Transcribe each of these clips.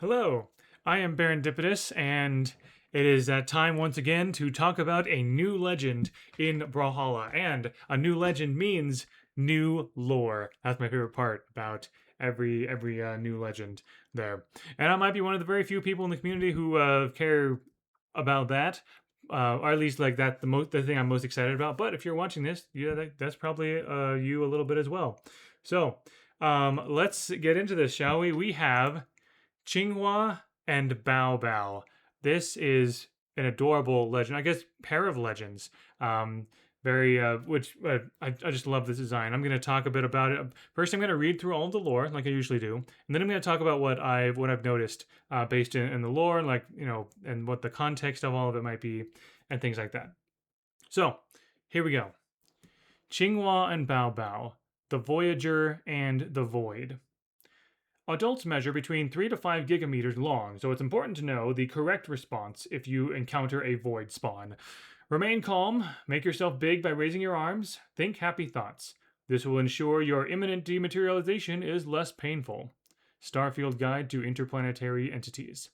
Hello, I am Barendipitous, and it is time once again to talk about a new legend in Brawlhalla. And a new legend means new lore. That's my favorite part about every new legend there. And I might be one of the very few people in the community who care about that. Or at least like that the thing I'm most excited about. But if you're watching this, yeah, that's probably you a little bit as well. So let's get into this, shall we? We have Qinghua and Baobao. This is an adorable legend. I guess pair of legends. Very which I just love this design. I'm going to talk a bit about it. First, I'm going to read through all of the lore like I usually do, and then I'm going to talk about what I've noticed based in the lore, like and what the context of all of it might be, and things like that. So here we go. Qinghua and Baobao, the Voyager and the Void. Adults measure between 3 to 5 gigameters long, so it's important to know the correct response if you encounter a void spawn. Remain calm, make yourself big by raising your arms, think happy thoughts. This will ensure your imminent dematerialization is less painful. Starfield Guide to Interplanetary Entities.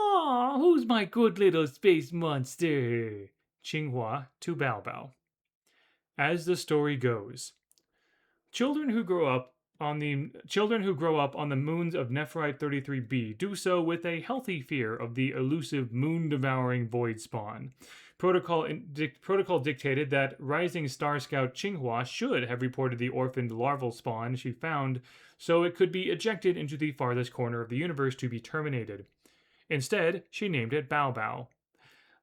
Aw, who's my good little space monster? Qinghua to Baobao. As the story goes, Children who grow up on the moons of Nephrite 33b do so with a healthy fear of the elusive moon-devouring void spawn. Protocol dictated that rising Star Scout Qinghua should have reported the orphaned larval spawn she found, so it could be ejected into the farthest corner of the universe to be terminated. Instead, she named it Baobao.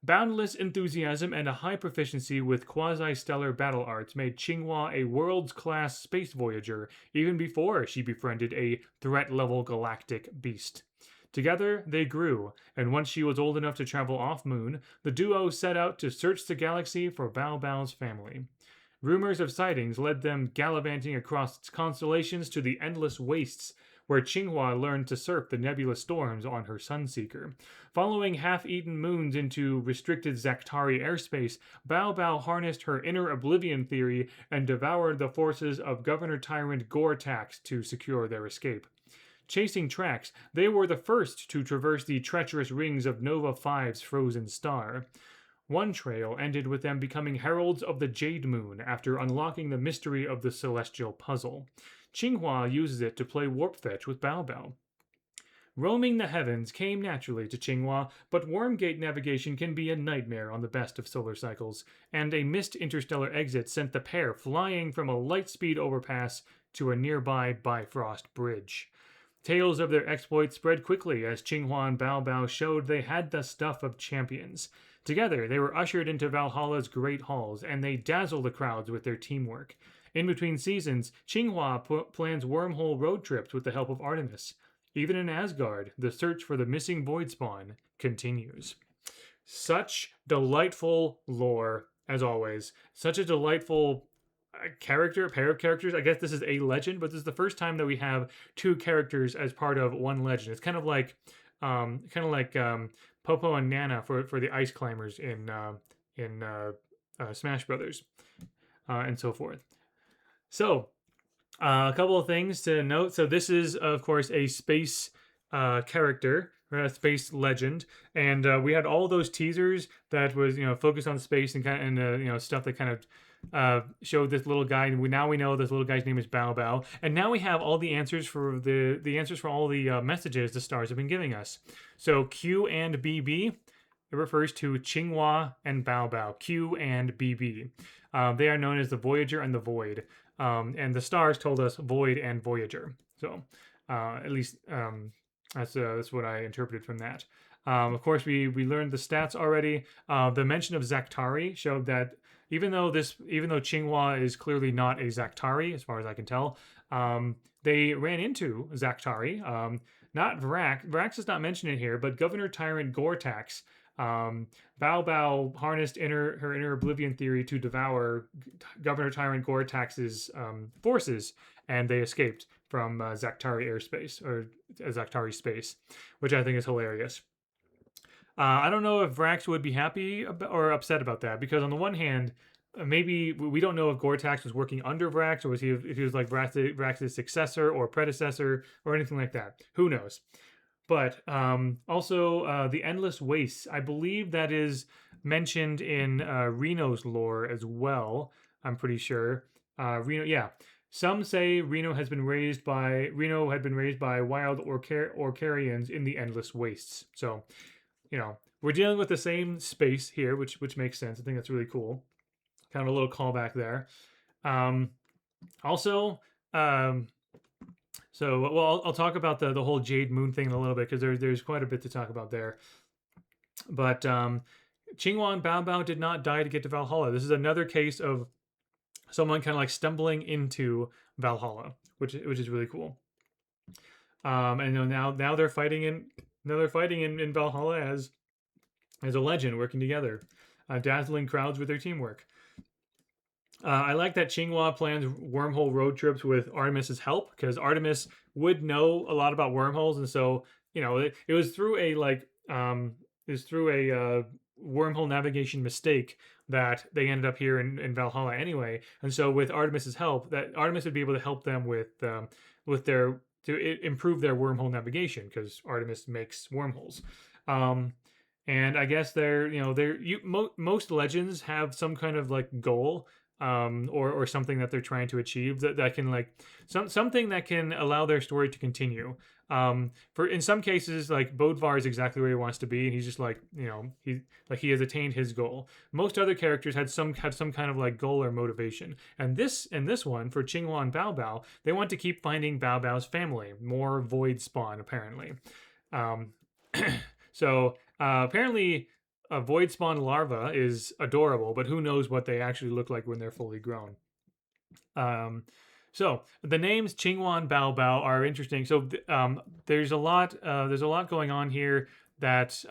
Boundless enthusiasm and a high proficiency with quasi-stellar battle arts made Qinghua a world-class space voyager even before she befriended a threat-level galactic beast. Together, they grew, and once she was old enough to travel off-moon, the duo set out to search the galaxy for Baobao's family. Rumors of sightings led them gallivanting across its constellations to the endless wastes where Qinghua learned to surf the nebulous storms on her Sunseeker. Following half-eaten moons into restricted Zaktari airspace, Baobao harnessed her inner oblivion theory and devoured the forces of Governor Tyrant Gortax to secure their escape. Chasing tracks, they were the first to traverse the treacherous rings of Nova 5's frozen star. One trail ended with them becoming heralds of the Jade Moon after unlocking the mystery of the celestial puzzle. Qinghua uses it to play warp fetch with Baobao. Roaming the heavens came naturally to Qinghua, but Wormgate navigation can be a nightmare on the best of solar cycles, and a missed interstellar exit sent the pair flying from a light-speed overpass to a nearby Bifrost bridge. Tales of their exploits spread quickly as Qinghua and Baobao showed they had the stuff of champions. Together, they were ushered into Valhalla's great halls, and they dazzled the crowds with their teamwork. In between seasons, Qinghua plans wormhole road trips with the help of Artemis. Even in Asgard, the search for the missing void spawn continues. Such delightful lore, as always. Such a delightful pair of characters. I guess this is a legend, but this is the first time that we have two characters as part of one legend. It's kind of like Popo and Nana for the ice climbers in Smash Brothers, and so forth. So, a couple of things to note. So this is, of course, a space character, a space legend, and we had all those teasers that was focused on space and kind of stuff that kind of showed this little guy. And we know this little guy's name is Baobao, and now we have all the answers for the answers for all the messages the stars have been giving us. So Q and BB. It refers to Qinghua and Baobao. Q and BB. They are known as the Voyager and the Void. And the stars told us Void and Voyager. So at least that's what I interpreted from that. Of course, we learned the stats already. The mention of Zaktari showed that even though Qinghua is clearly not a Zaktari, as far as I can tell, they ran into Zaktari. Not Vrax. Vrax is not mentioned in here, but Governor Tyrant Gortax. Baobao harnessed her inner oblivion theory to devour Governor Tyrant Gortax's forces, and they escaped from Zaktari airspace, or Zaktari space, which I think is hilarious. I don't know if Vrax would be happy or upset about that, because on the one hand, maybe we don't know if Gortax was working under Vrax, or if he was like Vrax's successor or predecessor or anything like that. Who knows? But also the Endless Wastes. I believe that is mentioned in Reno's lore as well. I'm pretty sure. Reno, yeah. Some say Reno had been raised by wild Orcarians in the Endless Wastes. So, we're dealing with the same space here, which makes sense. I think that's really cool. Kind of a little callback there. Um, also, um, I'll talk about the whole Jade Moon thing in a little bit because there's quite a bit to talk about there. But Qinghua and Baobao did not die to get to Valhalla. This is another case of someone kind of like stumbling into Valhalla, which is really cool. And now they're fighting in Valhalla as a legend, working together, dazzling crowds with their teamwork. I like that Qinghua plans wormhole road trips with Artemis's help because Artemis would know a lot about wormholes, and so it was through a wormhole navigation mistake that they ended up here in Valhalla anyway. And so with Artemis's help, that Artemis would be able to help them with their to improve their wormhole navigation because Artemis makes wormholes. Um, and I guess most legends have some kind of like goal or something that they're trying to achieve that can like something that can allow their story to continue. For in some cases, like Bodvar is exactly where he wants to be, and he's just like he has attained his goal. Most other characters had some kind of like goal or motivation, and this one for Qinghua and Baobao, they want to keep finding Baobao's more void spawn apparently. Um, apparently a void spawn larva is adorable, but who knows what they actually look like when they're fully grown. So the names Qinghua and Baobao are interesting. So there's a lot going on here that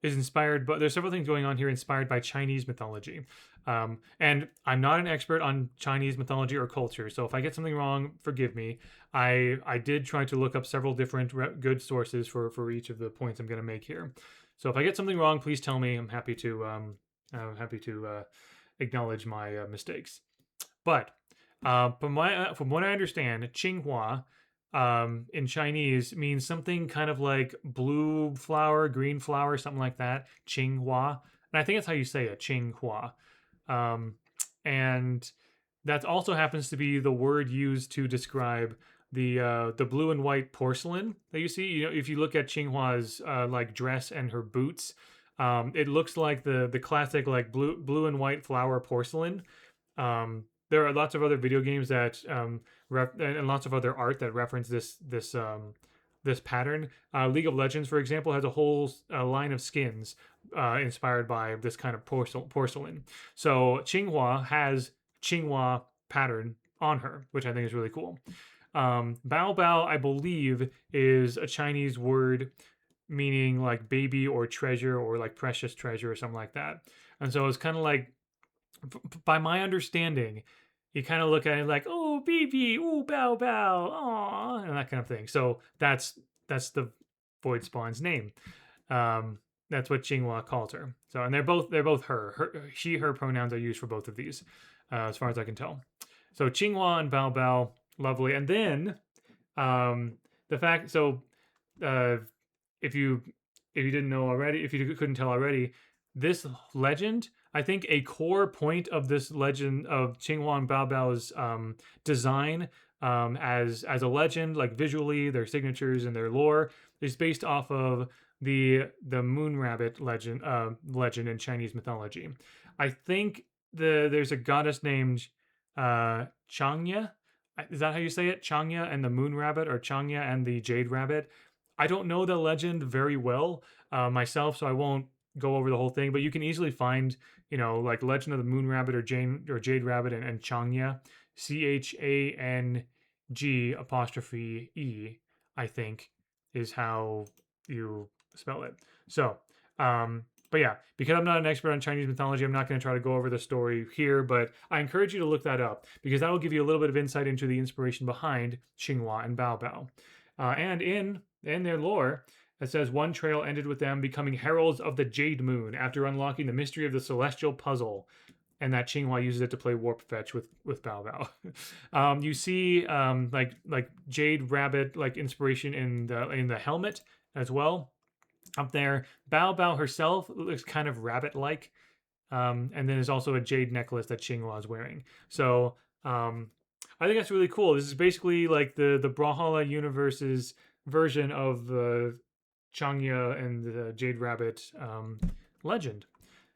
is inspired, but there's several things going on here inspired by Chinese mythology. And I'm not an expert on Chinese mythology or culture, so if I get something wrong, forgive me. I did try to look up several different good sources for each of the points I'm going to make here. So if I get something wrong, please tell me. I'm happy to acknowledge my mistakes. But from what I understand, Qinghua in Chinese means something kind of like blue flower, green flower, something like that. Qinghua, and I think that's how you say it, Qinghua. And that also happens to be the word used to describe the blue and white porcelain that you see. If you look at Qinghua's like dress and her boots, it looks like the classic like blue and white flower porcelain. There are lots of other video games that and lots of other art that reference this pattern. League of Legends, for example, has a whole line of skins inspired by this kind of porcelain. So Qinghua has Qinghua pattern on her, which I think is really cool. Baobao, I believe, is a Chinese word meaning like baby or treasure or like precious treasure or something like that. And so it's kind of like, by my understanding, you kind of look at it like, oh, baby, oh, Baobao, aw, and that kind of thing. So that's the void spawn's name. That's what Qinghua calls her. So, and they're both her. Her pronouns are used for both of these, as far as I can tell. So Qinghua and Baobao, lovely. And then the fact. So if you didn't know already, if you couldn't tell already, this legend, I think a core point of this legend of Qinghua and Baobao's design as a legend, like visually, their signatures and their lore, is based off of the moon rabbit legend in Chinese mythology. I think there's a goddess named Changya. Is that how you say it? Changya and the moon rabbit, or Changya and the jade rabbit. I don't know the legend very well myself, so I won't go over the whole thing. But you can easily find, like Legend of the Moon Rabbit or Jade Rabbit and Changya, CHANG''E, I think, is how you spell it. So, but yeah, because I'm not an expert on Chinese mythology, I'm not going to try to go over the story here, but I encourage you to look that up because that will give you a little bit of insight into the inspiration behind Qinghua and Baobao. And in their lore, it says one trail ended with them becoming heralds of the Jade Moon after unlocking the mystery of the celestial puzzle, and that Qinghua uses it to play warp fetch with Baobao. You see like Jade Rabbit like inspiration in the helmet as well. Up there, Baobao herself looks kind of rabbit-like, and then there's also a jade necklace that Qinghua is wearing. So I think that's really cool. This is basically like the Brawlhalla universe's version of the Changya and the Jade Rabbit legend,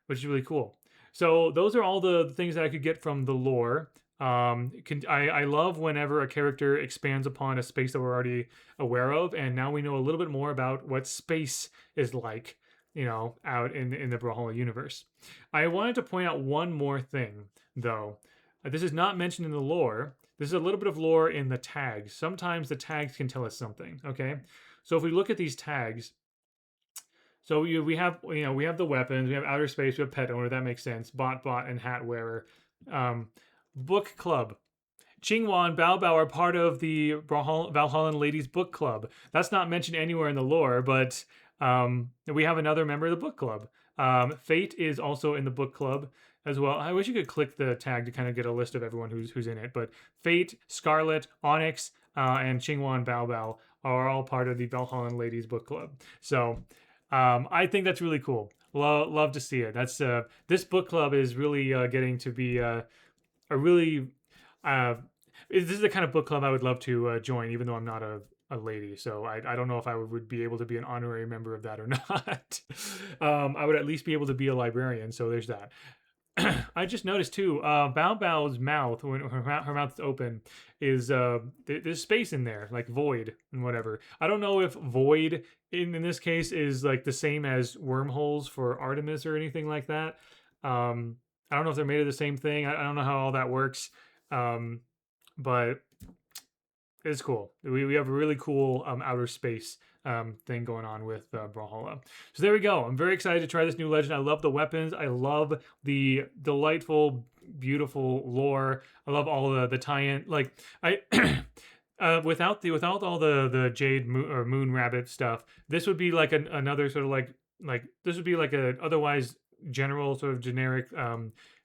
which is really cool. So those are all the things that I could get from the lore. I love whenever a character expands upon a space that we're already aware of, and now we know a little bit more about what space is like, out in the Brawlhalla universe. I wanted to point out one more thing, though. This is not mentioned in the lore. This is a little bit of lore in the tags. Sometimes the tags can tell us something. Okay, so if we look at these tags, so we have we have the weapons, we have outer space, we have pet owner. That makes sense. Bot, and hat wearer. Book club. Qinghua and Baobao are part of the Valhallan Ladies Book Club. That's not mentioned anywhere in the lore, but we have another member of the book club. Fate is also in the book club as well. I wish you could click the tag to kind of get a list of everyone who's in it. But Fate, Scarlet, Onyx, and Qinghua and Baobao are all part of the Valhallan Ladies Book Club. So I think that's really cool. Love to see it. That's this book club is really getting to be a really this is the kind of book club I would love to join, even though I'm not a lady. So I don't know if I would be able to be an honorary member of that or not. I would at least be able to be a librarian. So there's that. I just noticed too, Bao Bao's mouth, when her mouth's open, is there's space in there, like void and whatever. I don't know if void in this case is like the same as wormholes for Artemis or anything like that. I don't know if they're made of the same thing. I don't know how all that works. But it's cool. We have a really cool outer space thing going on with Brawlhalla. So there we go. I'm very excited to try this new legend. I love the weapons. I love the delightful, beautiful lore. I love all the tie-in. Like I, without all the jade moon rabbit stuff, this would be like another sort of like this would be like a otherwise general sort of generic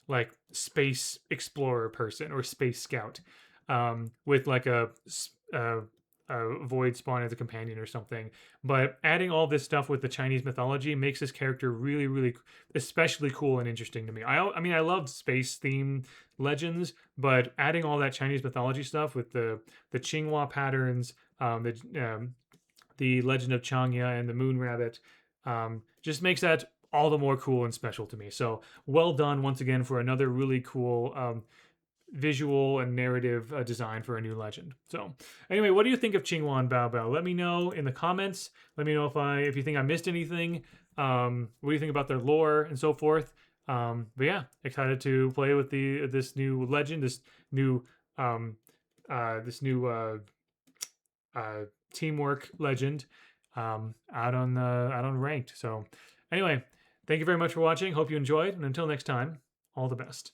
like space explorer person or space scout with like a void spawn as a companion or something. But adding all this stuff with the Chinese mythology makes this character really, really, especially cool and interesting to me. I mean, I love space themed legends, but adding all that Chinese mythology stuff with the Qinghua patterns, the Legend of Changya and the Moon Rabbit, just makes that all the more cool and special to me. So well done once again for another really cool visual and narrative design for a new legend. So anyway, what do you think of Qinghua and Baobao? Let me know in the comments. Let me know if you think I missed anything. What do you think about their lore and so forth? But yeah, excited to play with this new legend, this new teamwork legend out on ranked. So anyway, thank you very much for watching. Hope you enjoyed, and until next time, all the best.